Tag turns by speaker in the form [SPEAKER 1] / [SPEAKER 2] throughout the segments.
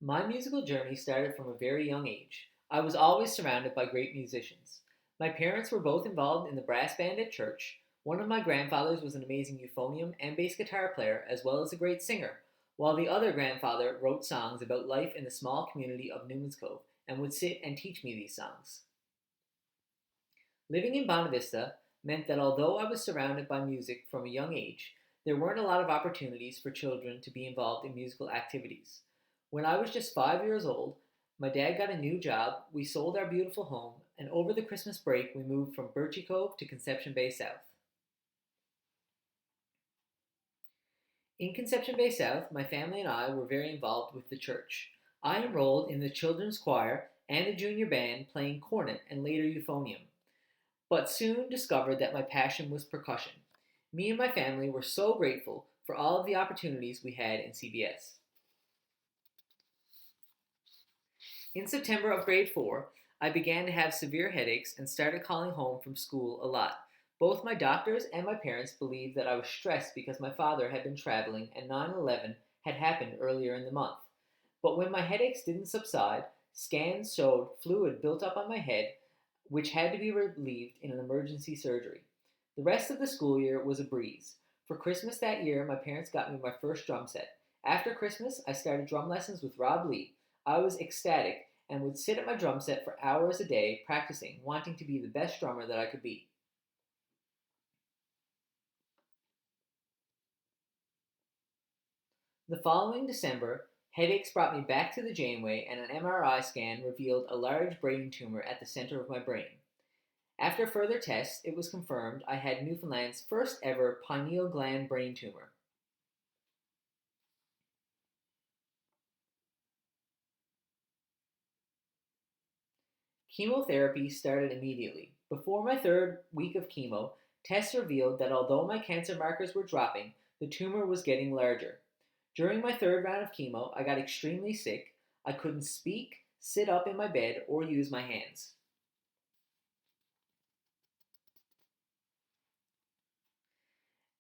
[SPEAKER 1] My musical journey started from a very young age. I was always surrounded by great musicians. My parents were both involved in the brass band at church. One of my grandfathers was an amazing euphonium and bass guitar player, as well as a great singer, while the other grandfather wrote songs about life in the small community of Newman's Cove and would sit and teach me these songs. Living in Bonavista meant that although I was surrounded by music from a young age, there weren't a lot of opportunities for children to be involved in musical activities. When I was just 5 years old, my dad got a new job, we sold our beautiful home, and over the Christmas break, we moved from Birchie Cove to Conception Bay South. In Conception Bay South, my family and I were very involved with the church. I enrolled in the children's choir and the junior band playing cornet and later euphonium, but soon discovered that my passion was percussion. Me and my family were so grateful for all of the opportunities we had in CBS. In September of grade 4, I began to have severe headaches and started calling home from school a lot. Both my doctors and my parents believed that I was stressed because my father had been traveling and 9/11 had happened earlier in the month. But when my headaches didn't subside, scans showed fluid built up on my head, which had to be relieved in an emergency surgery. The rest of the school year was a breeze. For Christmas that year, my parents got me my first drum set. After Christmas, I started drum lessons with Rob Lee. I was ecstatic and would sit at my drum set for hours a day practicing, wanting to be the best drummer that I could be. The following December, headaches brought me back to the Janeway and an MRI scan revealed a large brain tumor at the center of my brain. After further tests, it was confirmed I had Newfoundland's first ever pineal gland brain tumor. Chemotherapy started immediately. Before my third week of chemo, tests revealed that although my cancer markers were dropping, the tumor was getting larger. During my third round of chemo, I got extremely sick. I couldn't speak, sit up in my bed, or use my hands.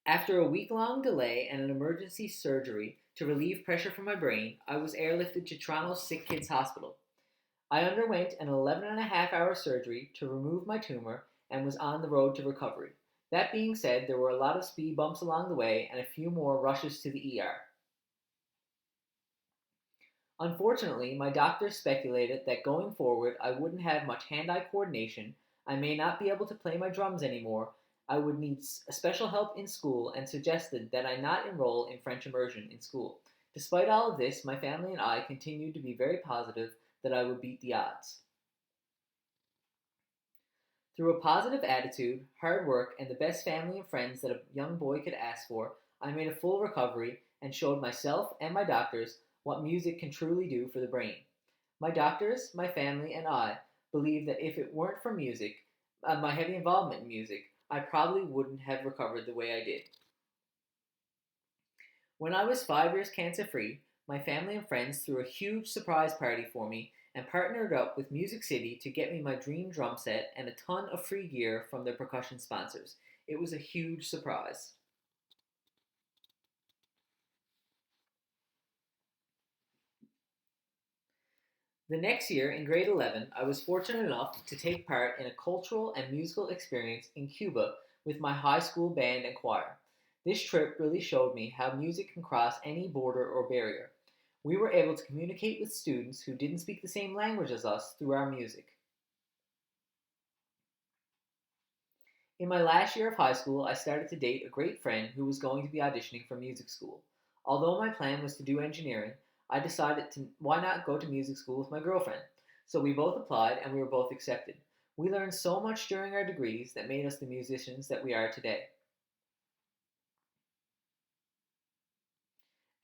[SPEAKER 1] After a week-long delay and an emergency surgery to relieve pressure from my brain, I was airlifted to Toronto's Sick Kids Hospital. I underwent an 11.5 hour surgery to remove my tumor and was on the road to recovery. That being said, there were a lot of speed bumps along the way and a few more rushes to the ER. Unfortunately, my doctors speculated that going forward I wouldn't have much hand eye coordination, I may not be able to play my drums anymore, I would need special help in school, and suggested that I not enroll in French immersion in school. Despite all of this, my family and I continued to be very positive that I would beat the odds. Through a positive attitude, hard work, and the best family and friends that a young boy could ask for, I made a full recovery and showed myself and my doctors what music can truly do for the brain. My doctors, my family, and I believe that if it weren't for music, my heavy involvement in music, I probably wouldn't have recovered the way I did. When I was 5 years cancer free, my family and friends threw a huge surprise party for me and partnered up with Music City to get me my dream drum set and a ton of free gear from their percussion sponsors. It was a huge surprise. The next year, in grade 11, I was fortunate enough to take part in a cultural and musical experience in Cuba with my high school band and choir. This trip really showed me how music can cross any border or barrier. We were able to communicate with students who didn't speak the same language as us through our music. In my last year of high school, I started to date a great friend who was going to be auditioning for music school. Although my plan was to do engineering, I decided to why not go to music school with my girlfriend. So we both applied and we were both accepted. We learned so much during our degrees that made us the musicians that we are today.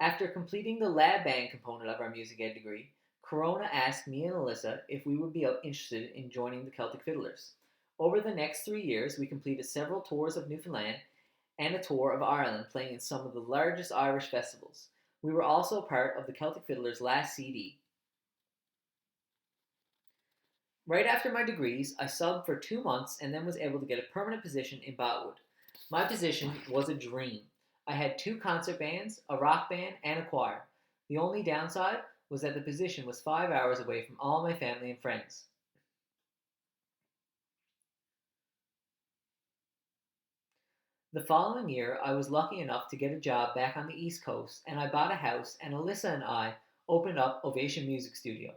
[SPEAKER 1] After completing the lab band component of our music ed degree, Corona asked me and Alyssa if we would be interested in joining the Celtic Fiddlers. Over the next 3 years, we completed several tours of Newfoundland and a tour of Ireland, playing in some of the largest Irish festivals. We were also part of the Celtic Fiddlers' last CD. Right after my degrees, I subbed for 2 months and then was able to get a permanent position in Botwood. My position was a dream. I had two concert bands, a rock band, and a choir. The only downside was that the position was 5 hours away from all my family and friends. The following year, I was lucky enough to get a job back on the East Coast, and I bought a house, and Alyssa and I opened up Ovation Music Studio.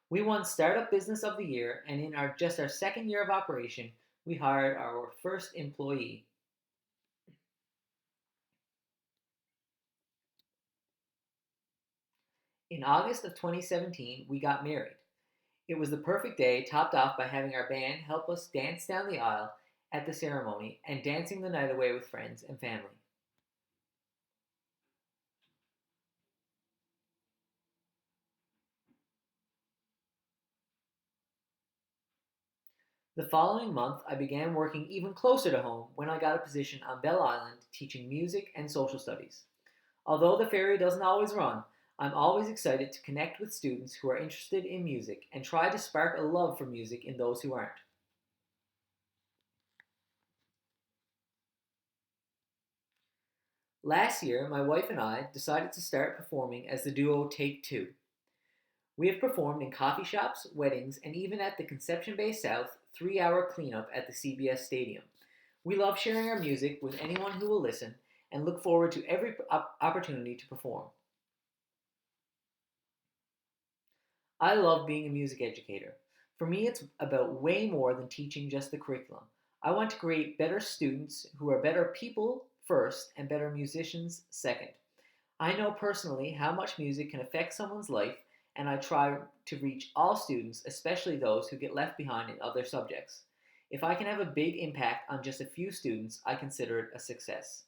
[SPEAKER 1] We won Startup Business of the Year, and in our second year of operation, we hired our first employee. In August of 2017, we got married. It was the perfect day, topped off by having our band help us dance down the aisle at the ceremony and dancing the night away with friends and family. The following month, I began working even closer to home when I got a position on Bell Island teaching music and social studies. Although the ferry doesn't always run, I'm always excited to connect with students who are interested in music and try to spark a love for music in those who aren't. Last year, my wife and I decided to start performing as the duo Take Two. We have performed in coffee shops, weddings, and even at the Conception Bay South 3 hour cleanup at the CBS Stadium. We love sharing our music with anyone who will listen and look forward to every opportunity to perform. I love being a music educator. For me, it's about way more than teaching just the curriculum. I want to create better students who are better people first and better musicians second. I know personally how much music can affect someone's life, and I try to reach all students, especially those who get left behind in other subjects. If I can have a big impact on just a few students, I consider it a success.